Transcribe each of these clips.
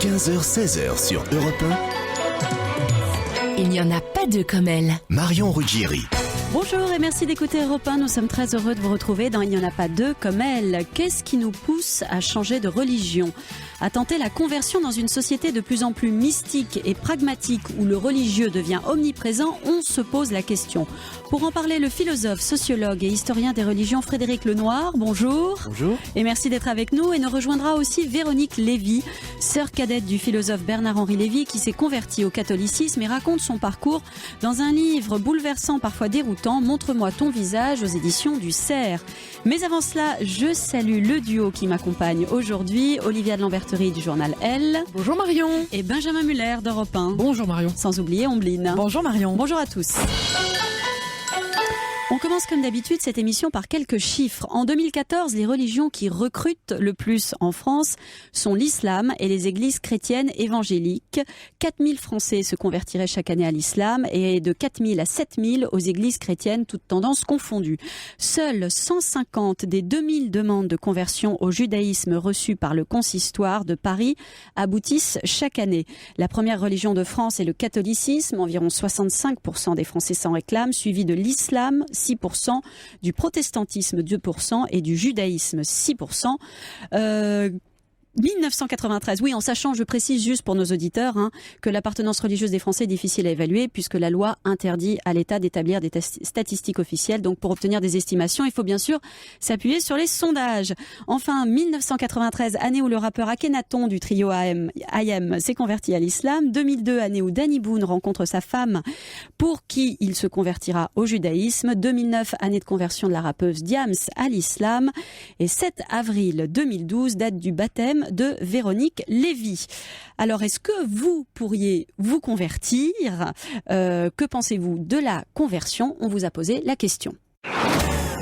15h-16h sur Europe 1. Il n'y en a pas deux comme elle. Marion Ruggieri. Bonjour et merci d'écouter Europe 1. Nous sommes très heureux de vous retrouver dans Il n'y en a pas deux comme elle. Qu'est-ce qui nous pousse à changer de religion ? À tenter la conversion dans une société de plus en plus mystique et pragmatique où le religieux devient omniprésent, on se pose la question. Pour en parler, le philosophe, sociologue et historien des religions Frédéric Lenoir, bonjour. Bonjour. Et merci d'être avec nous. Et nous rejoindra aussi Véronique Lévy, sœur cadette du philosophe Bernard-Henri Lévy qui s'est converti au catholicisme et raconte son parcours dans un livre bouleversant, parfois déroutant, Montre-moi ton visage aux éditions du Cerf. Mais avant cela, je salue le duo qui m'accompagne aujourd'hui, Olivia de Lamberterie du journal Elle. Bonjour Marion. Et Benjamin Muller d'Europe 1. Bonjour Marion. Sans oublier Ombline. Bonjour Marion. Bonjour à tous. On commence comme d'habitude cette émission par quelques chiffres. En 2014, les religions qui recrutent le plus en France sont l'islam et les églises chrétiennes évangéliques. 4000 Français se convertiraient chaque année à l'islam et de 4000 à 7000 aux églises chrétiennes, toutes tendances confondues. Seules 150 des 2000 demandes de conversion au judaïsme reçues par le consistoire de Paris aboutissent chaque année. La première religion de France est le catholicisme. Environ 65% des Français s'en réclament, suivi de l'islam, 6%, du protestantisme 2% et du judaïsme 6%. 1993, oui, en sachant, je précise juste pour nos auditeurs, que l'appartenance religieuse des Français est difficile à évaluer puisque la loi interdit à l'État d'établir des statistiques officielles. Donc pour obtenir des estimations, il faut bien sûr s'appuyer sur les sondages. Enfin, 1993, année où le rappeur Akhenaton du trio IAM s'est converti à l'islam. 2002, année où Danny Boone rencontre sa femme pour qui il se convertira au judaïsme. 2009, année de conversion de la rappeuse Diams à l'islam. Et 7 avril 2012, date du baptême de Véronique Lévy. Alors, est-ce que vous pourriez vous convertir ? Que pensez-vous de la conversion ? On vous a posé la question.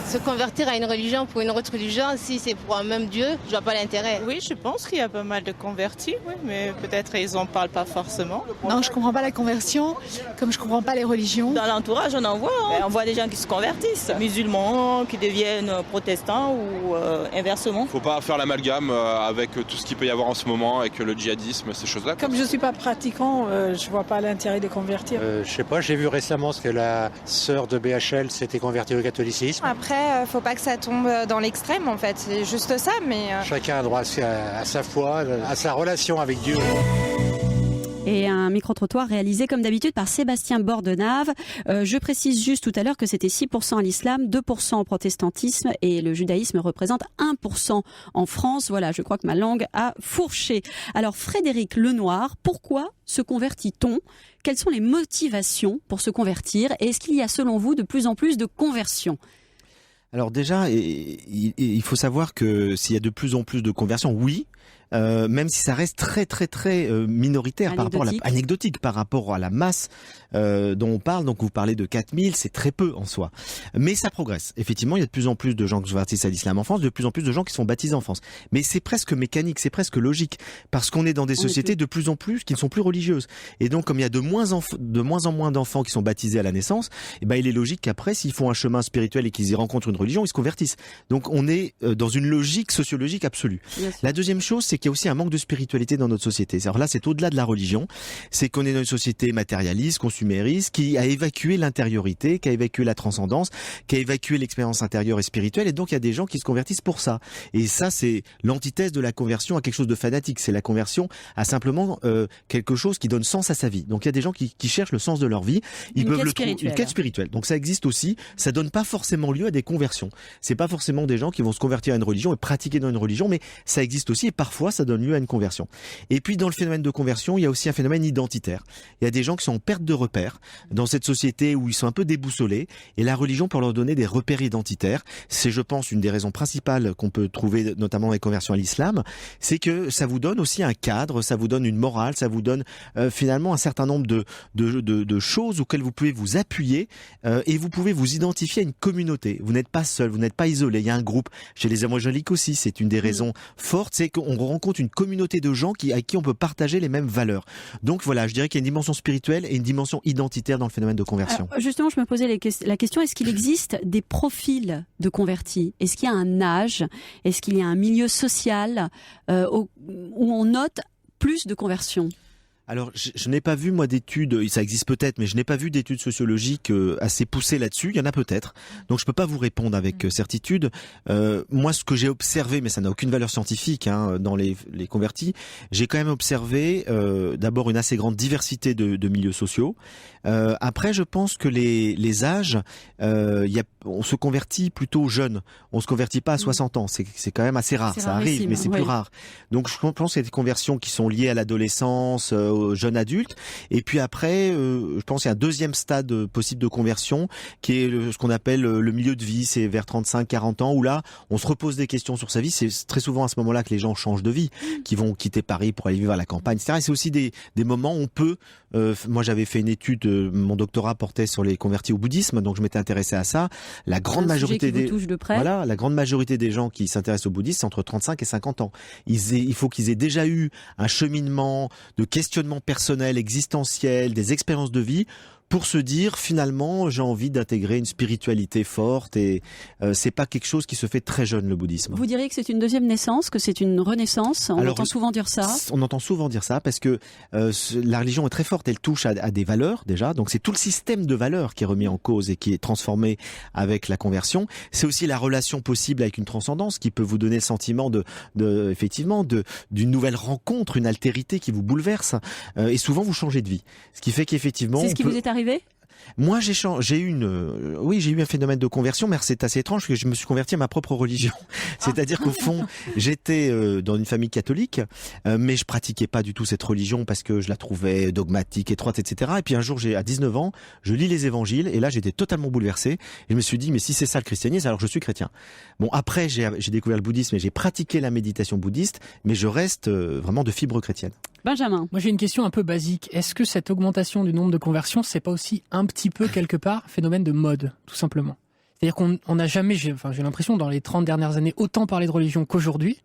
Se convertir à une religion pour une autre religion, si c'est pour un même Dieu, je vois pas l'intérêt. Oui, je pense qu'il y a pas mal de convertis, oui, mais peut-être ils en parlent pas forcément. Non, je comprends pas la conversion, comme je comprends pas les religions. Dans l'entourage, on en voit. On voit des gens qui se convertissent, musulmans, qui deviennent protestants ou inversement. Faut pas faire l'amalgame avec tout ce qu'il peut y avoir en ce moment, avec le djihadisme, ces choses-là. Comme je suis pas pratiquant, je vois pas l'intérêt de convertir. Je sais pas, j'ai vu récemment que la sœur de BHL s'était convertie au catholicisme. Après, faut pas que ça tombe dans l'extrême en fait, c'est juste ça, mais... Chacun a droit à sa foi, à sa relation avec Dieu. Et un micro-trottoir réalisé comme d'habitude par Sébastien Bordenave. Je précise juste tout à l'heure que c'était 6% à l'islam, 2% au protestantisme et le judaïsme représente 1% en France. Voilà, je crois que ma langue a fourché. Alors Frédéric Lenoir, pourquoi se convertit-on ? Quelles sont les motivations pour se convertir ? Et est-ce qu'il y a selon vous de plus en plus de conversions ? Alors déjà, il faut savoir que s'il y a de plus en plus de conversions, oui, même si ça reste très très très minoritaire anecdotique par rapport à la masse dont on parle. Donc vous parlez de 4000, c'est très peu en soi. Mais ça progresse. Effectivement, il y a de plus en plus de gens qui se convertissent à l'islam en France, de plus en plus de gens qui sont baptisés en France. Mais c'est presque mécanique, c'est presque logique, parce qu'on est dans des sociétés de plus en plus qui ne sont plus religieuses. Et donc comme il y a de moins en moins d'enfants qui sont baptisés à la naissance, il est logique qu'après, s'ils font un chemin spirituel et qu'ils y rencontrent une religion, ils se convertissent. Donc on est dans une logique sociologique absolue. La deuxième chose, c'est qu'il y a aussi un manque de spiritualité dans notre société. Alors là, c'est au-delà de la religion, c'est qu'on est dans une société matérialiste, consumériste, qui a évacué l'intériorité, qui a évacué la transcendance, qui a évacué l'expérience intérieure et spirituelle, et donc il y a des gens qui se convertissent pour ça. Et ça, c'est l'antithèse de la conversion à quelque chose de fanatique. C'est la conversion à simplement quelque chose qui donne sens à sa vie. Donc il y a des gens qui cherchent le sens de leur vie, ils peuvent le trouver, une quête spirituelle. Donc ça existe aussi, ça donne pas forcément lieu à des conversions. C'est pas forcément des gens qui vont se convertir à une religion et pratiquer dans une religion, mais ça existe aussi et parfois ça donne lieu à une conversion. Et puis dans le phénomène de conversion, il y a aussi un phénomène identitaire. Il y a des gens qui sont en perte de repères dans cette société où ils sont un peu déboussolés et la religion peut leur donner des repères identitaires. C'est, je pense, une des raisons principales qu'on peut trouver notamment dans les conversions à l'islam, c'est que ça vous donne aussi un cadre, ça vous donne une morale, ça vous donne finalement un certain nombre de choses auxquelles vous pouvez vous appuyer et vous pouvez vous identifier à une communauté. Vous n'êtes pas seul, vous n'êtes pas isolé. Il y a un groupe chez les évangéliques aussi, c'est une des raisons fortes, c'est qu'on rencontre une communauté de gens à qui on peut partager les mêmes valeurs. Donc voilà, je dirais qu'il y a une dimension spirituelle et une dimension identitaire dans le phénomène de conversion. Alors, justement, je me posais la question, est-ce qu'il existe des profils de convertis ? Est-ce qu'il y a un âge ? Est-ce qu'il y a un milieu social où on note plus de conversions ? Alors, je n'ai pas vu, moi, d'études, ça existe peut-être, mais je n'ai pas vu d'études sociologiques assez poussées là-dessus. Il y en a peut-être. Donc, je peux pas vous répondre avec certitude. Moi, ce que j'ai observé, mais ça n'a aucune valeur scientifique dans les convertis, j'ai quand même observé d'abord une assez grande diversité de milieux sociaux. Après, je pense que les âges, on se convertit plutôt jeune. On se convertit pas à 60 ans. C'est quand même assez rare. Ça arrive, mais c'est plus rare. Donc, je pense qu'il y a des conversions qui sont liées à l'adolescence, aux jeunes adultes. Et puis après, je pense qu'il y a un deuxième stade possible de conversion qui est ce qu'on appelle le milieu de vie. C'est vers 35-40 ans où là, on se repose des questions sur sa vie. C'est très souvent à ce moment-là que les gens changent de vie, qui vont quitter Paris pour aller vivre à la campagne, etc. Et c'est aussi des moments où on peut... moi, j'avais fait une étude, mon doctorat portait sur les convertis au bouddhisme, donc je m'étais intéressé à ça. La grande majorité la grande majorité des gens qui s'intéressent au bouddhisme, c'est entre 35 et 50 ans. Il faut qu'ils aient déjà eu un cheminement de questionnement personnel, existentiel, des expériences de vie pour se dire finalement j'ai envie d'intégrer une spiritualité forte et c'est pas quelque chose qui se fait très jeune, le bouddhisme. Vous diriez que c'est une deuxième naissance, que c'est une renaissance? On entend souvent dire ça. On entend souvent dire ça parce que la religion est très forte, elle touche à des valeurs déjà, donc c'est tout le système de valeurs qui est remis en cause et qui est transformé avec la conversion. C'est aussi la relation possible avec une transcendance qui peut vous donner le sentiment effectivement d'une nouvelle rencontre, une altérité qui vous bouleverse et souvent vous changez de vie. Ce qui fait qu'effectivement... C'est ce qui vous est arrivé? Moi, j'ai eu un phénomène de conversion, mais c'est assez étrange parce que je me suis converti à ma propre religion. C'est-à-dire qu'au fond, j'étais dans une famille catholique, mais je pratiquais pas du tout cette religion parce que je la trouvais dogmatique, étroite, etc. Et puis un jour, à 19 ans, je lis les évangiles et là, j'étais totalement bouleversé. Et je me suis dit, mais si c'est ça le christianisme, alors je suis chrétien. Bon, après, j'ai découvert le bouddhisme et j'ai pratiqué la méditation bouddhiste, mais je reste vraiment de fibre chrétienne. Benjamin. Moi, j'ai une question un peu basique. Est-ce que cette augmentation du nombre de conversions, c'est pas aussi un petit peu, quelque part, phénomène de mode, tout simplement? C'est-à-dire qu'on n'a jamais, j'ai l'impression, dans les 30 dernières années, autant parlé de religion qu'aujourd'hui.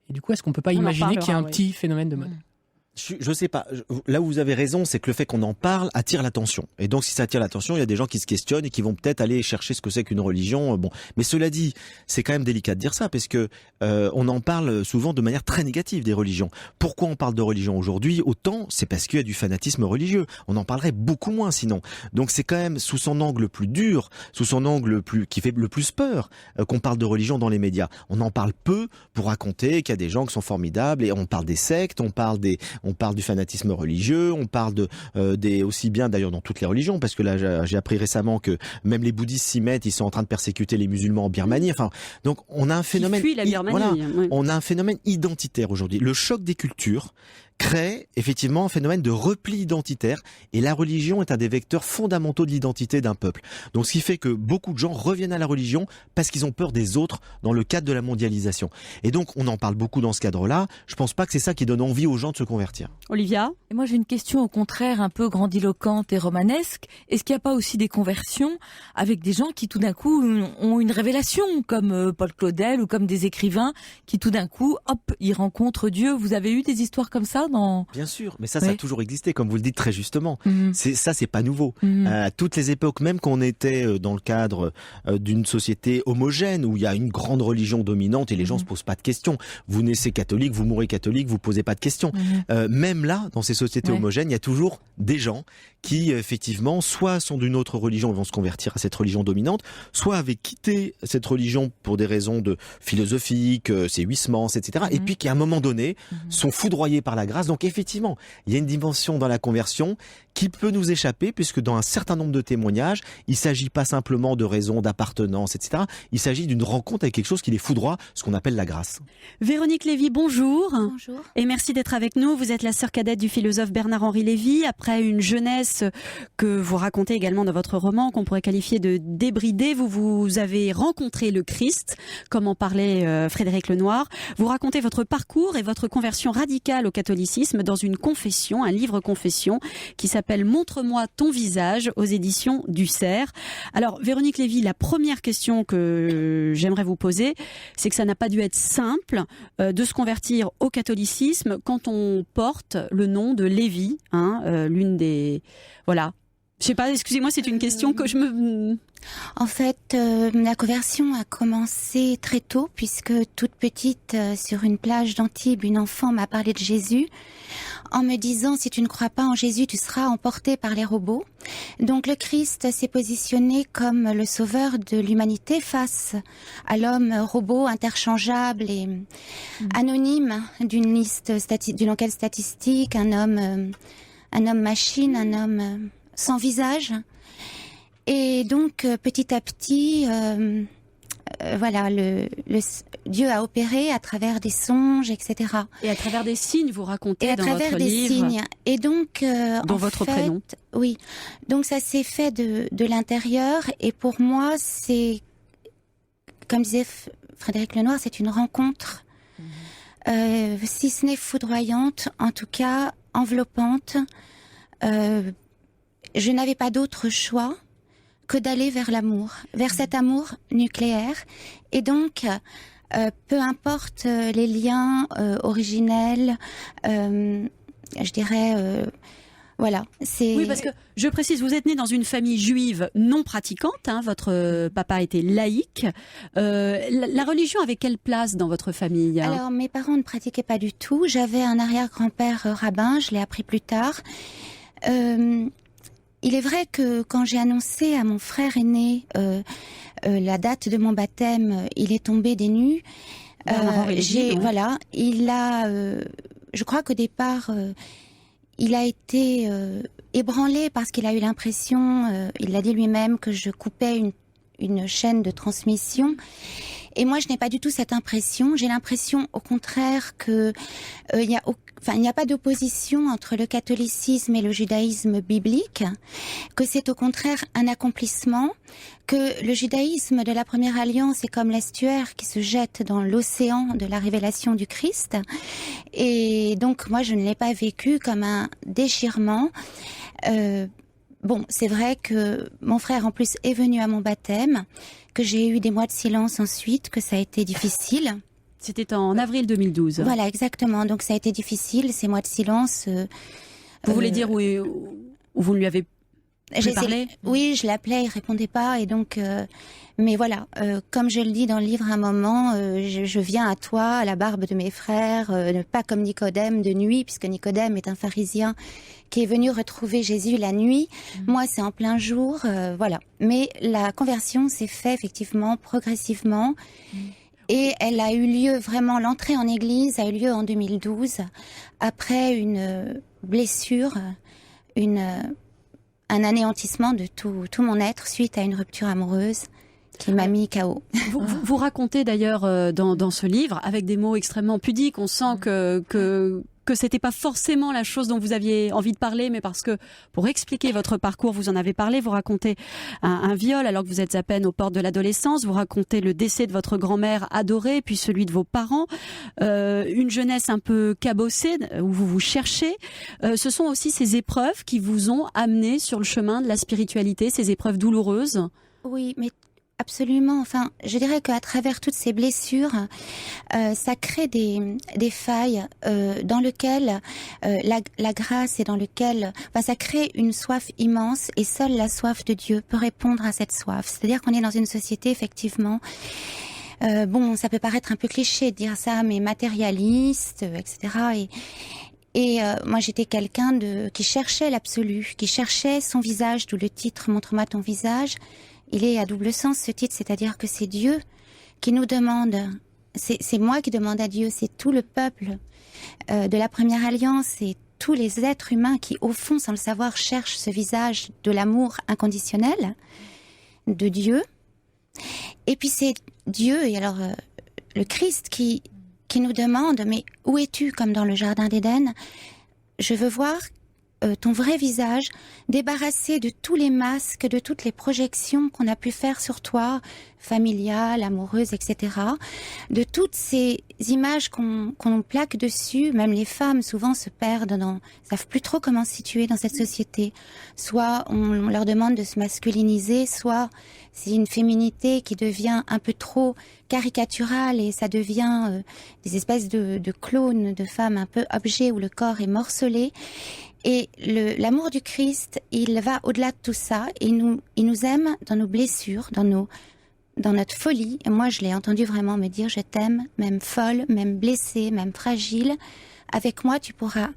Et du coup, est-ce qu'on peut pas imaginer qu'il y a un petit phénomène de mode? Je sais pas. Là où vous avez raison, c'est que le fait qu'on en parle attire l'attention. Et donc, si ça attire l'attention, il y a des gens qui se questionnent et qui vont peut-être aller chercher ce que c'est qu'une religion. Bon, mais cela dit, c'est quand même délicat de dire ça parce que on en parle souvent de manière très négative des religions. Pourquoi on parle de religion aujourd'hui autant? C'est parce qu'il y a du fanatisme religieux. On en parlerait beaucoup moins sinon. Donc, c'est quand même sous son angle plus dur, sous son angle qui fait le plus peur qu'on parle de religion dans les médias. On en parle peu pour raconter qu'il y a des gens qui sont formidables et on parle des sectes, on parle du fanatisme religieux, on parle aussi bien d'ailleurs dans toutes les religions, parce que là j'ai appris récemment que même les bouddhistes s'y mettent, ils sont en train de persécuter les musulmans en Birmanie. Enfin, donc on a un phénomène, on a un phénomène identitaire aujourd'hui. Le choc des cultures crée effectivement un phénomène de repli identitaire et la religion est un des vecteurs fondamentaux de l'identité d'un peuple. Donc ce qui fait que beaucoup de gens reviennent à la religion parce qu'ils ont peur des autres dans le cadre de la mondialisation. Et donc on en parle beaucoup dans ce cadre-là. Je pense pas que c'est ça qui donne envie aux gens de se convertir. Olivia? Et moi j'ai une question au contraire un peu grandiloquente et romanesque. Est-ce qu'il n'y a pas aussi des conversions avec des gens qui tout d'un coup ont une révélation comme Paul Claudel ou comme des écrivains qui tout d'un coup, hop, ils rencontrent Dieu? Vous avez eu des histoires comme ça? Bien sûr, mais ça a toujours existé, comme vous le dites très justement. C'est pas nouveau. À toutes les époques, même quand on était dans le cadre d'une société homogène où il y a une grande religion dominante et les gens se posent pas de questions. Vous naissez catholique, vous mourrez catholique, vous posez pas de questions. Même là, dans ces sociétés homogènes, il y a toujours des gens qui effectivement soit sont d'une autre religion et vont se convertir à cette religion dominante, soit avaient quitté cette religion pour des raisons philosophiques, séissements, etc. Et puis qui à un moment donné sont foudroyés par la grâce. Donc effectivement, il y a une dimension dans la conversion qui peut nous échapper puisque dans un certain nombre de témoignages, il s'agit pas simplement de raisons d'appartenance, etc. Il s'agit d'une rencontre avec quelque chose qui les foudroie, ce qu'on appelle la grâce. Véronique Lévy, bonjour. Bonjour. Et merci d'être avec nous. Vous êtes la sœur cadette du philosophe Bernard-Henri Lévy. Après une jeunesse que vous racontez également dans votre roman, qu'on pourrait qualifier de débridée, vous avez rencontré le Christ, comme en parlait Frédéric Lenoir. Vous racontez votre parcours et votre conversion radicale au catholicisme dans une confession, un livre confession qui s'appelle Montre-moi ton visage aux éditions du Cerf. Alors Véronique Lévy, la première question que j'aimerais vous poser, c'est que ça n'a pas dû être simple de se convertir au catholicisme quand on porte le nom de Lévy, l'une des Je sais pas, excusez-moi, c'est une question que je me... En fait, la conversion a commencé très tôt, puisque toute petite, sur une plage d'Antibes, une enfant m'a parlé de Jésus, en me disant, si tu ne crois pas en Jésus, tu seras emporté par les robots. Donc le Christ s'est positionné comme le sauveur de l'humanité face à l'homme robot interchangeable et anonyme d'une liste d'une enquête statistique, un homme machine, un homme sans visage. Et donc, petit à petit, voilà, Dieu a opéré à travers des songes, etc. Et à travers des signes, vous racontez dans votre livre. Et à travers des signes. Et donc, dont votre prénom. Oui. Donc, ça s'est fait de l'intérieur. Et pour moi, c'est, comme disait Frédéric Lenoir, c'est une rencontre, si ce n'est foudroyante, en tout cas enveloppante. Je n'avais pas d'autre choix que d'aller vers l'amour, vers cet amour nucléaire. Et donc, peu importe les liens originels, je dirais, voilà. Oui, parce que je précise, vous êtes né dans une famille juive non pratiquante. Hein, votre papa était laïque. La religion avait quelle place dans votre famille? Alors, mes parents ne pratiquaient pas du tout. J'avais un arrière-grand-père rabbin, je l'ai appris plus tard. Il est vrai que quand j'ai annoncé à mon frère aîné la date de mon baptême, il est tombé des nues. Voilà, il a, je crois qu'au départ, il a été ébranlé parce qu'il a eu l'impression, il l'a dit lui-même, que je coupais une chaîne de transmission. Et moi, je n'ai pas du tout cette impression. J'ai l'impression, au contraire, que il n'y a pas d'opposition entre le catholicisme et le judaïsme biblique, que c'est au contraire un accomplissement, que le judaïsme de la première alliance est comme l'estuaire qui se jette dans l'océan de la révélation du Christ. Et donc, moi, je ne l'ai pas vécu comme un déchirement. Bon, c'est vrai que mon frère, en plus, est venu à mon baptême, que j'ai eu des mois de silence ensuite, que ça a été difficile. C'était en avril 2012. Voilà, exactement. Donc ça a été difficile, ces mois de silence. Vous voulez dire où vous lui avez parlé? Oui, je l'appelais, il répondait pas. Et donc, mais voilà, comme je le dis dans le livre à un moment, je viens à toi, à la barbe de mes frères, pas comme Nicodème de nuit, puisque Nicodème est un pharisien qui est venu retrouver Jésus la nuit. Moi, c'est en plein jour, voilà. Mais la conversion s'est faite effectivement progressivement. Et elle a eu lieu vraiment, l'entrée en église a eu lieu en 2012, après une blessure, un anéantissement de tout mon être suite à une rupture amoureuse qui m'a mis KO. Vous racontez d'ailleurs dans ce livre, avec des mots extrêmement pudiques, on sent que c'était pas forcément la chose dont vous aviez envie de parler, mais parce que pour expliquer votre parcours, vous en avez parlé, vous racontez un viol alors que vous êtes à peine aux portes de l'adolescence, vous racontez le décès de votre grand-mère adorée, puis celui de vos parents, une jeunesse un peu cabossée où vous vous cherchez. Ce sont aussi ces épreuves qui vous ont amené sur le chemin de la spiritualité, ces épreuves douloureuses. Oui, mais absolument. Enfin, je dirais qu'à travers toutes ces blessures, ça crée des failles dans lesquelles la grâce et dans lesquelles, ça crée une soif immense et seule la soif de Dieu peut répondre à cette soif. C'est-à-dire qu'on est dans une société effectivement. Bon, ça peut paraître un peu cliché de dire ça, mais matérialiste, etc. Et moi, j'étais quelqu'un qui cherchait l'absolu, qui cherchait son visage, d'où le titre « Montre-moi ton visage ». Il est à double sens, ce titre, c'est-à-dire que c'est Dieu qui nous demande, c'est moi qui demande à Dieu, c'est tout le peuple de la première alliance et tous les êtres humains qui, au fond, sans le savoir, cherchent ce visage de l'amour inconditionnel de Dieu. Et puis c'est Dieu, et alors le Christ qui nous demande, mais où es-tu, comme dans le Jardin d'Éden? Je veux voir ton vrai visage, débarrassé de tous les masques, de toutes les projections qu'on a pu faire sur toi, familiales, amoureuses, etc. De toutes ces images qu'on plaque dessus, même les femmes souvent se perdent savent plus trop comment se situer dans cette société. Soit on leur demande de se masculiniser, soit c'est une féminité qui devient un peu trop caricaturale et ça devient des espèces de clones de femmes un peu objets où le corps est morcelé. Et l'amour du Christ, il va au-delà de tout ça. Il nous aime dans nos blessures, dans notre folie. Et moi, je l'ai entendu vraiment me dire, je t'aime, même folle, même blessée, même fragile. Avec moi, tu pourras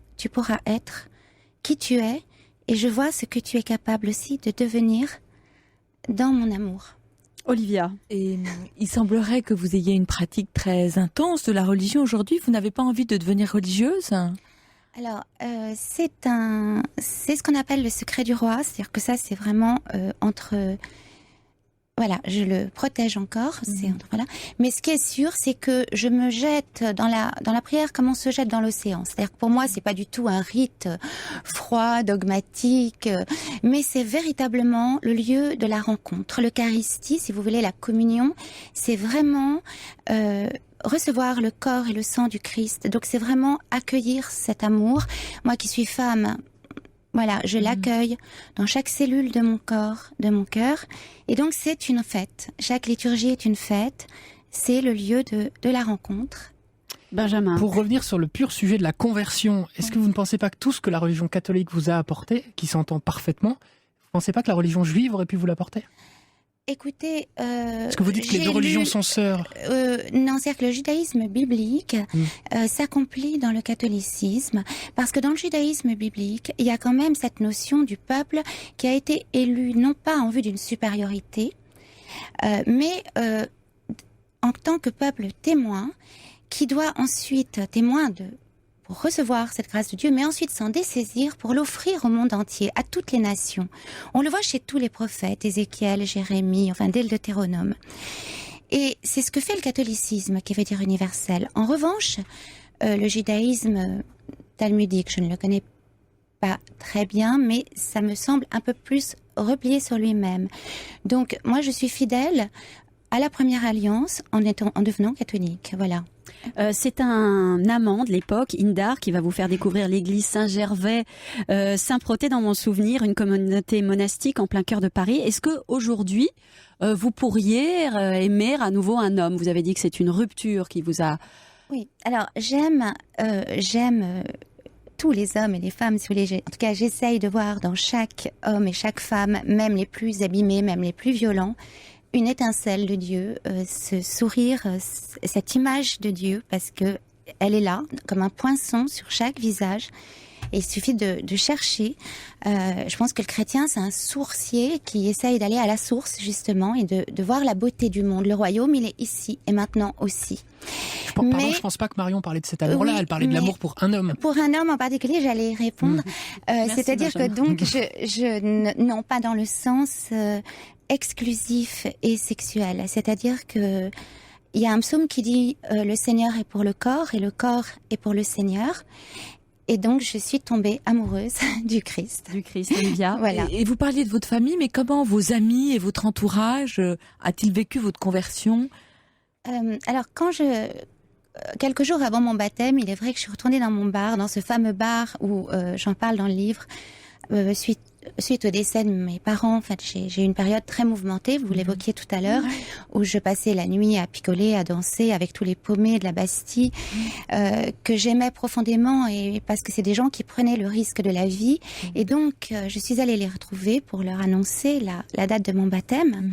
être qui tu es. Et je vois ce que tu es capable aussi de devenir dans mon amour. Olivia. Et il semblerait que vous ayez une pratique très intense de la religion aujourd'hui. Vous n'avez pas envie de devenir religieuse ? Alors, c'est ce qu'on appelle le secret du roi. C'est-à-dire que ça, c'est vraiment entre... Voilà, je le protège encore. Voilà. Mais ce qui est sûr, c'est que je me jette dans la prière comme on se jette dans l'océan. C'est-à-dire que pour moi, c'est pas du tout un rite froid, dogmatique, mais c'est véritablement le lieu de la rencontre. L'Eucharistie, si vous voulez, la communion, c'est vraiment recevoir le corps et le sang du Christ. Donc c'est vraiment accueillir cet amour. Moi qui suis femme, voilà, je l'accueille dans chaque cellule de mon corps, de mon cœur. Et donc, c'est une fête. Chaque liturgie est une fête. C'est le lieu de la rencontre. Benjamin. Pour revenir sur le pur sujet de la conversion, est-ce que vous ne pensez pas que tout ce que la religion catholique vous a apporté, qui s'entend parfaitement, vous ne pensez pas que la religion juive aurait pu vous l'apporter ? Écoutez, est-ce que vous dites que les deux religions sont sœurs ? Non, c'est-à-dire que le judaïsme biblique s'accomplit dans le catholicisme, parce que dans le judaïsme biblique, il y a quand même cette notion du peuple qui a été élu non pas en vue d'une supériorité, mais en tant que peuple témoin, qui doit ensuite pour recevoir cette grâce de Dieu, mais ensuite s'en dessaisir pour l'offrir au monde entier, à toutes les nations. On le voit chez tous les prophètes, Ézéchiel, Jérémie, enfin dès le Deutéronome. Et c'est ce que fait le catholicisme, qui veut dire universel. En revanche, le judaïsme talmudique, je ne le connais pas très bien, mais ça me semble un peu plus replié sur lui-même. Donc, moi, je suis fidèle à la première alliance en devenant catholique. Voilà. C'est un amant de l'époque, Indar, qui va vous faire découvrir l'église Saint-Gervais, Saint-Protais dans mon souvenir, une communauté monastique en plein cœur de Paris. Est-ce que aujourd'hui vous pourriez aimer à nouveau un homme ? Vous avez dit que c'est une rupture qui vous a... Oui, alors j'aime tous les hommes et les femmes, en tout cas j'essaye de voir dans chaque homme et chaque femme, même les plus abîmés, même les plus violents, une étincelle de Dieu, ce sourire, cette image de Dieu, parce que elle est là, comme un poinçon sur chaque visage. Et il suffit de chercher. Je pense que le chrétien, c'est un sourcier qui essaye d'aller à la source, justement, et de voir la beauté du monde. Le royaume, il est ici et maintenant aussi. Je pense pas que Marion parlait de cet amour-là. Oui, elle parlait de l'amour pour un homme. Pour un homme en particulier, j'allais y répondre. C'est-à-dire que donc, non, pas dans le sens exclusif et sexuel. C'est-à-dire que il y a un psaume qui dit le Seigneur est pour le corps et le corps est pour le Seigneur. Et donc, je suis tombée amoureuse du Christ. Du Christ, Olivia. Voilà. Et vous parliez de votre famille, mais comment vos amis et votre entourage a-t-il vécu votre conversion ? Alors, quelques jours avant mon baptême, il est vrai que je suis retournée dans mon bar, dans ce fameux bar où j'en parle dans le livre, suite au décès de mes parents. En fait, j'ai eu une période très mouvementée, vous l'évoquiez tout à l'heure, où je passais la nuit à picoler, à danser avec tous les paumés de la Bastille, que j'aimais profondément, et parce que c'est des gens qui prenaient le risque de la vie. Et donc, je suis allée les retrouver pour leur annoncer la date de mon baptême.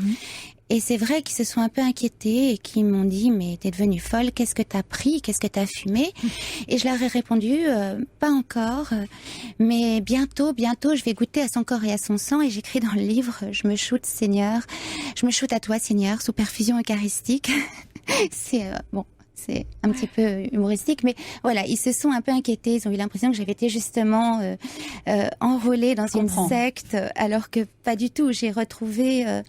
Et c'est vrai qu'ils se sont un peu inquiétés et qu'ils m'ont dit « Mais t'es devenue folle, qu'est-ce que t'as pris, qu'est-ce que t'as fumé ?» Et je leur ai répondu « Pas encore, mais bientôt, je vais goûter à son corps et à son sang. » Et j'écris dans le livre « Je me shoote, Seigneur, je me shoote à toi, Seigneur, sous perfusion eucharistique. » C'est c'est un petit peu humoristique, mais voilà, ils se sont un peu inquiétés. Ils ont eu l'impression que j'avais été justement enrôlée dans une secte, alors que pas du tout. J'ai retrouvé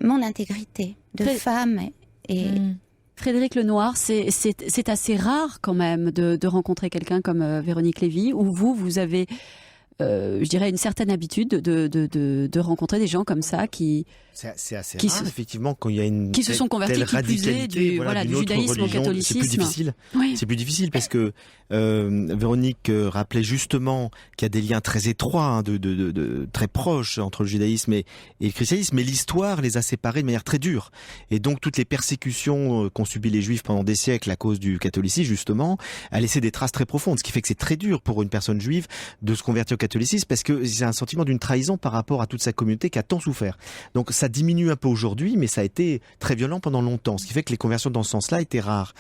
mon intégrité de femme. Frédéric Lenoir, c'est assez rare quand même de rencontrer quelqu'un comme Véronique Lévy, où vous avez je dirais, une certaine habitude de rencontrer des gens comme ça qui... C'est assez rare, effectivement, quand il y a une qui se sont convertis, qui plus est, du judaïsme au catholicisme. C'est plus difficile. Oui. C'est plus difficile parce que Véronique rappelait justement qu'il y a des liens très étroits, de très proches entre le judaïsme et le christianisme, mais l'histoire les a séparés de manière très dure. Et donc toutes les persécutions qu'ont subies les Juifs pendant des siècles à cause du catholicisme, justement, a laissé des traces très profondes. Ce qui fait que c'est très dur pour une personne juive de se convertir au catholicisme parce que c'est un sentiment d'une trahison par rapport à toute sa communauté qui a tant souffert. Donc ça diminue un peu aujourd'hui, mais ça a été très violent pendant longtemps. Ce qui fait que les conversions dans ce sens-là étaient rares.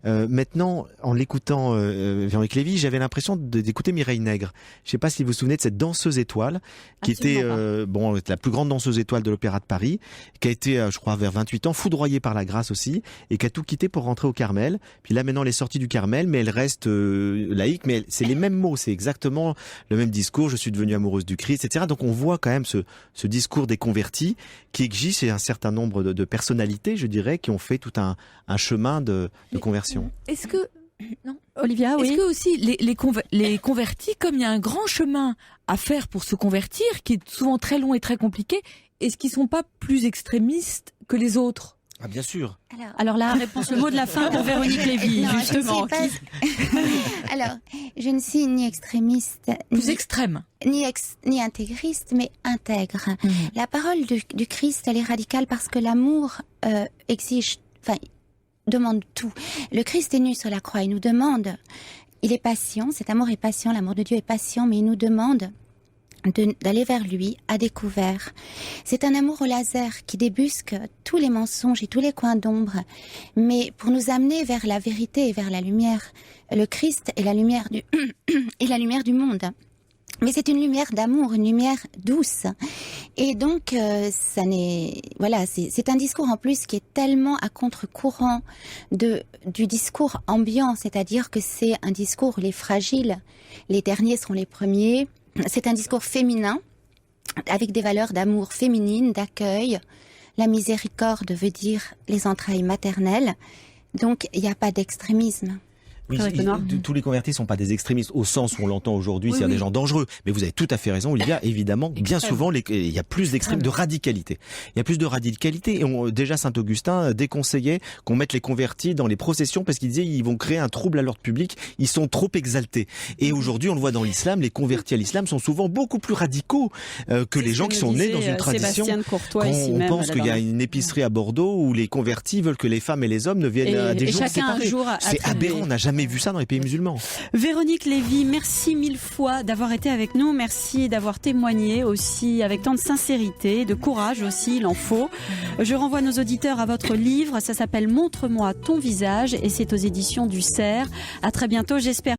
Maintenant, en l'écoutant Véronique Lévy, j'avais l'impression d'écouter Mireille Nègre. Je ne sais pas si vous vous souvenez de cette danseuse étoile qui était la plus grande danseuse étoile de l'Opéra de Paris, qui a été, je crois, vers 28 ans, foudroyée par la grâce aussi, et qui a tout quitté pour rentrer au Carmel. Puis là, maintenant, elle est sortie du Carmel, mais elle reste laïque, mais c'est les mêmes mots, c'est exactement le même discours, je suis devenue amoureuse du Christ, etc. Donc on voit quand même ce discours des convertis qui existe un certain nombre de personnalités, je dirais, qui ont fait tout un chemin de conversion. Est-ce que... Non. Olivia, oui. Est-ce que aussi les convertis, comme il y a un grand chemin à faire pour se convertir, qui est souvent très long et très compliqué, est-ce qu'ils sont pas plus extrémistes que les autres ? Ah, bien sûr. Alors la réponse, le mot de la fin pour Véronique Lévy, non, justement. Alors, je ne suis ni extrémiste, plus extrême, ni intégriste, mais intègre. La parole du Christ, elle est radicale parce que l'amour demande tout. Le Christ est nu sur la croix, il nous demande, il est patient, cet amour est patient, l'amour de Dieu est patient, mais il nous demande d'aller vers lui à découvert. C'est un amour au laser qui débusque tous les mensonges et tous les coins d'ombre, mais pour nous amener vers la vérité et vers la lumière. Le Christ est la lumière du monde. Mais c'est une lumière d'amour, une lumière douce. Et donc, c'est un discours en plus qui est tellement à contre-courant du discours ambiant, c'est-à-dire que c'est un discours où les fragiles, les derniers seront les premiers. C'est un discours féminin, avec des valeurs d'amour féminine, d'accueil. La miséricorde veut dire les entrailles maternelles. Donc, il n'y a pas d'extrémisme. Oui, tous les convertis ne sont pas des extrémistes au sens où on l'entend aujourd'hui, c'est-à-dire des gens dangereux. Mais vous avez tout à fait raison, Olivia. Évidemment, bien souvent, il y a plus d'extrême, de radicalité. Il y a plus de radicalité. Et déjà, Saint-Augustin déconseillait qu'on mette les convertis dans les processions parce qu'il disait ils vont créer un trouble à l'ordre public. Ils sont trop exaltés. Et aujourd'hui, on le voit dans l'islam, les convertis à l'islam sont souvent beaucoup plus radicaux que les gens qui sont nés dans une tradition. On pense qu'il y a une épicerie à Bordeaux où les convertis veulent que les femmes et les hommes ne viennent à des jours séparés. C'est aberrant. On n'a jamais vu ça dans les pays musulmans. Véronique Lévy, merci mille fois d'avoir été avec nous. Merci d'avoir témoigné aussi avec tant de sincérité, de courage aussi, il en faut. Je renvoie nos auditeurs à votre livre. Ça s'appelle Montre-moi ton visage et c'est aux éditions du Cerf. À très bientôt, j'espère.